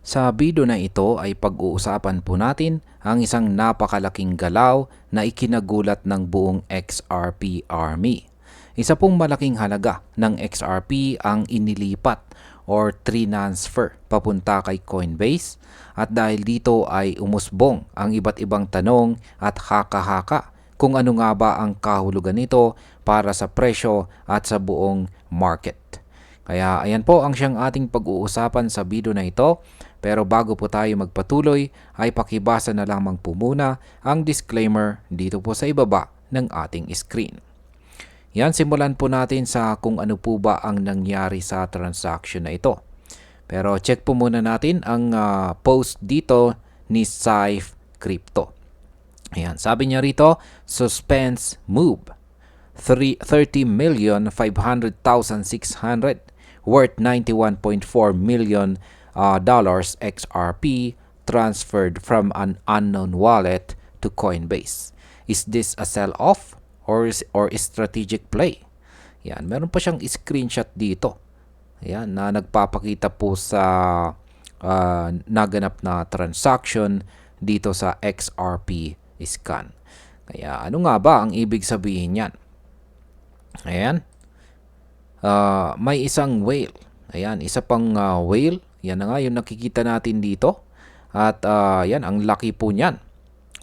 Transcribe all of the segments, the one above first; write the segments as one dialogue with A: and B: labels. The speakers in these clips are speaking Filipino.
A: Sa video na ito ay pag-uusapan po natin ang isang napakalaking galaw na ikinagulat ng buong XRP Army. Isa pong malaking halaga ng XRP ang inilipat or transfer papunta kay Coinbase at dahil dito ay umusbong ang iba't ibang tanong at haka-haka kung ano nga ba ang kahulugan nito para sa presyo at sa buong market. Kaya ayan po ang siyang ating pag-uusapan sa video na ito. Pero bago po tayo magpatuloy ay pakibasa na lamang po muna ang disclaimer dito po sa ibaba ng ating screen. Yan, simulan po natin sa kung ano po ba ang nangyari sa transaction na ito. Pero check po muna natin ang post dito ni Saif Crypto. Ayan, sabi niya rito, suspense move. 30,500,600 worth 91.4 million dollars XRP transferred from an unknown wallet to Coinbase. Is this a sell-off or strategic play? Yan, meron pa siyang screenshot dito. Yan, na nagpapakita po sa naganap na transaction dito sa XRP scan. Kaya ano nga ba ang ibig sabihin yan? Ayan. May isang whale. Ayan, isa pang whale. Yan na nga yung nakikita natin dito. At yan, ang laki po niyan.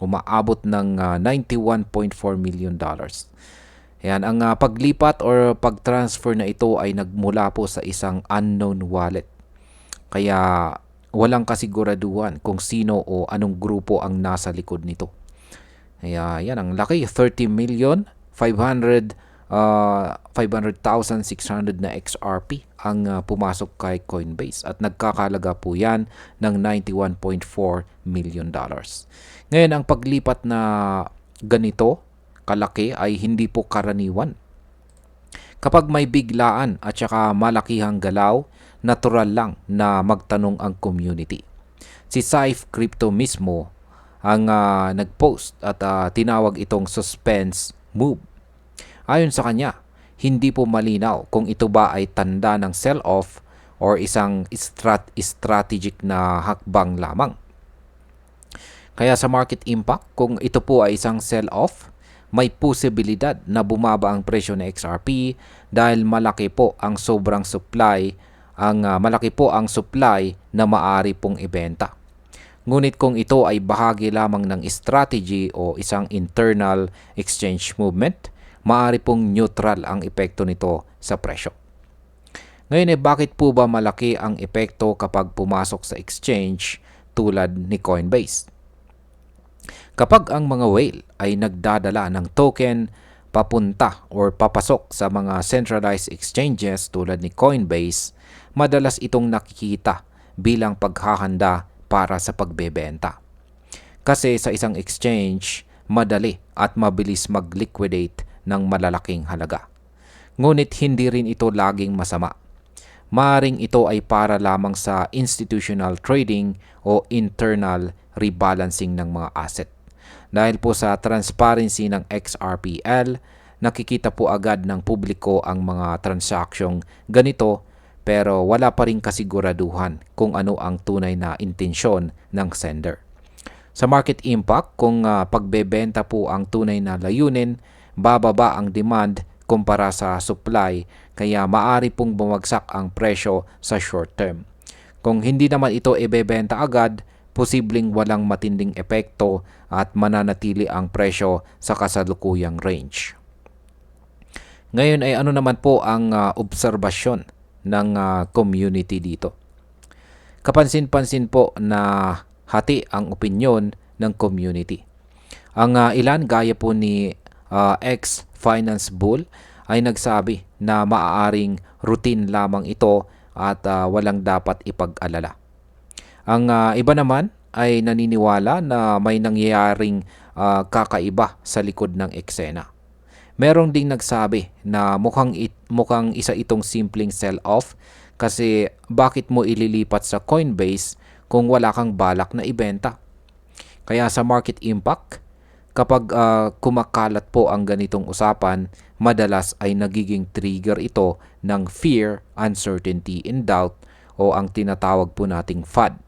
A: Umaabot ng $91.4 million. Ayan, ang paglipat or pag-transfer na ito ay nagmula po sa isang unknown wallet. Kaya walang kasiguraduhan kung sino o anong grupo ang nasa likod nito. Kaya yan, ang laki, 500,600 na XRP ang pumasok kay Coinbase at nagkakalaga po yan ng $91.4 million. Ngayon, ang paglipat na ganito kalaki ay hindi po karaniwan. Kapag may biglaan at saka malakihang galaw, natural lang na magtanong ang community. Si Saif Crypto mismo ang nag-post at tinawag itong suspense move. Ayon sa kanya, hindi po malinaw kung ito ba ay tanda ng sell-off or isang strategic na hakbang lamang. Kaya sa market impact, kung ito po ay isang sell-off, may posibilidad na bumaba ang presyo ng XRP dahil malaki po ang supply na maaari pong ibenta. Ngunit kung ito ay bahagi lamang ng strategy o isang internal exchange movement, maaari pong neutral ang epekto nito sa presyo. Ngayon bakit po ba malaki ang epekto kapag pumasok sa exchange tulad ni Coinbase? Kapag ang mga whale ay nagdadala ng token papunta or papasok sa mga centralized exchanges tulad ni Coinbase, madalas itong nakikita bilang paghahanda para sa pagbebenta. Kasi sa isang exchange, madali at mabilis mag-liquidate ng malalaking halaga. Ngunit hindi rin ito laging masama. Maaring ito ay para lamang sa institutional trading o internal rebalancing ng mga asset. Dahil po sa transparency ng XRPL, nakikita po agad ng publiko ang mga transaksyong ganito pero wala pa rin kasiguraduhan kung ano ang tunay na intensyon ng sender. Sa market impact, kung pagbebenta po ang tunay na layunin, bababa ang demand kumpara sa supply kaya maaari pong bumagsak ang presyo sa short term. Kung hindi naman ito ibebenta agad, posibleng walang matinding epekto at mananatili ang presyo sa kasalukuyang range. Ngayon ay ano naman po ang obserbasyon ng community dito? Kapansin-pansin po na hati ang opinyon ng community. Ang ilan gaya po ni ex-finance bull ay nagsabi na maaaring routine lamang ito at walang dapat ipag-alala. Ang iba naman ay naniniwala na may nangyayaring kakaiba sa likod ng eksena. Merong ding nagsabi na mukhang isa itong simpleng sell-off kasi bakit mo ililipat sa Coinbase kung wala kang balak na ibenta? Kaya sa market impact, kapag kumakalat po ang ganitong usapan, madalas ay nagiging trigger ito ng fear, uncertainty, and doubt o ang tinatawag po nating FUD.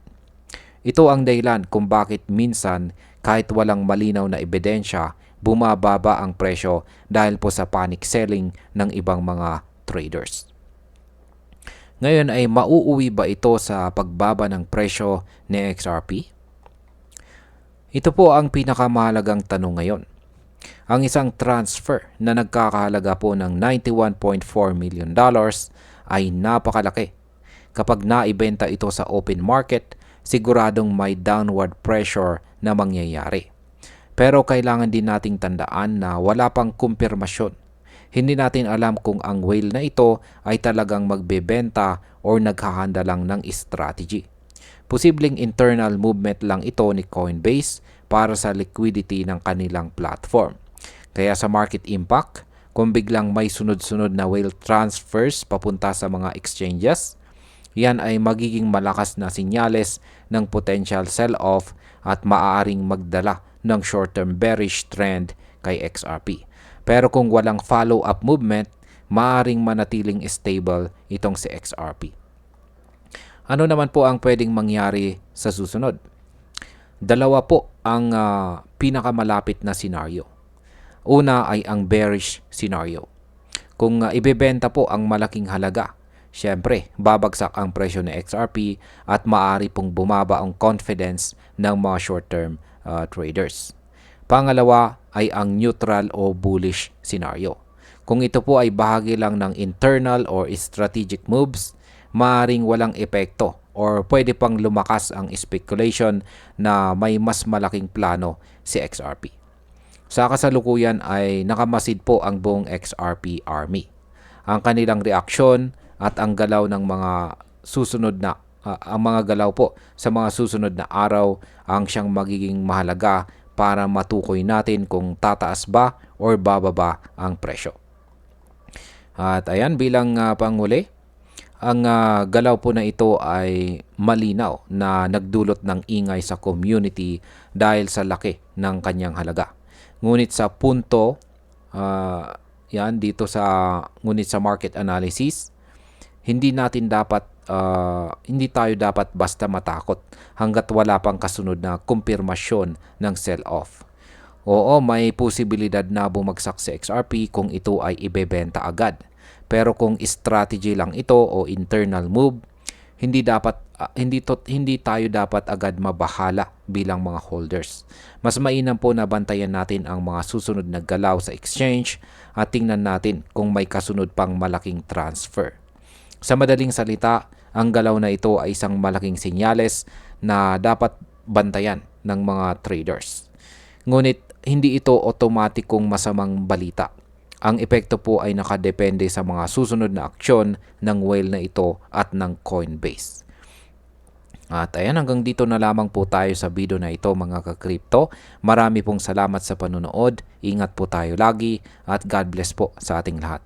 A: Ito ang dahilan kung bakit minsan kahit walang malinaw na ebidensya, bumababa ang presyo dahil po sa panic selling ng ibang mga traders. Ngayon ay mauuwi ba ito sa pagbaba ng presyo ni XRP? Ito po ang pinakamahalagang tanong ngayon. Ang isang transfer na nagkakahalaga po ng $91.4 million ay napakalaki. Kapag naibenta ito sa open market, siguradong may downward pressure na mangyayari. Pero kailangan din nating tandaan na wala pang kumpirmasyon. Hindi natin alam kung ang whale na ito ay talagang magbebenta o naghahanda lang ng strategy. Posibleng internal movement lang ito ni Coinbase para sa liquidity ng kanilang platform. Kaya sa market impact, kung biglang may sunod-sunod na whale transfers papunta sa mga exchanges, yan ay magiging malakas na sinyales ng potential sell-off at maaaring magdala ng short-term bearish trend kay XRP. Pero kung walang follow-up movement, maaaring manatiling stable itong si XRP. Ano naman po ang pwedeng mangyari sa susunod? Dalawa po ang pinakamalapit na scenario. Una ay ang bearish scenario. Kung ibebenta po ang malaking halaga, syempre babagsak ang presyo ng XRP at maaari pong bumaba ang confidence ng mga short-term traders. Pangalawa ay ang neutral o bullish scenario. Kung ito po ay bahagi lang ng internal or strategic moves, maaaring walang epekto or pwede pang lumakas ang speculation na may mas malaking plano si XRP. Sa kasalukuyan ay nakamasid po ang buong XRP army. Ang kanilang reaksyon at ang galaw ng mga susunod na ang mga galaw po sa mga susunod na araw ang siyang magiging mahalaga para matukoy natin kung tataas ba or bababa ang presyo. At ayan, bilang panghuli, ang galaw po na ito ay malinaw na nagdulot ng ingay sa community dahil sa laki ng kanyang halaga. Ngunit sa punto, ngunit sa market analysis, hindi tayo dapat basta matakot hanggat wala pang kasunod na kumpirmasyon ng sell-off. Oo, may posibilidad na bumagsak si XRP kung ito ay ibebenta agad. Pero kung strategy lang ito o internal move, hindi tayo dapat agad mabahala bilang mga holders. Mas mainam po na bantayan natin ang mga susunod na galaw sa exchange at tingnan natin kung may kasunod pang malaking transfer. Sa madaling salita, ang galaw na ito ay isang malaking senyales na dapat bantayan ng mga traders. Ngunit hindi ito otomatikong masamang balita. Ang epekto po ay nakadepende sa mga susunod na aksyon ng whale na ito at ng Coinbase. At ayan, hanggang dito na lamang po tayo sa video na ito mga ka-crypto. Marami pong salamat sa panunood. Ingat po tayo lagi at God bless po sa ating lahat.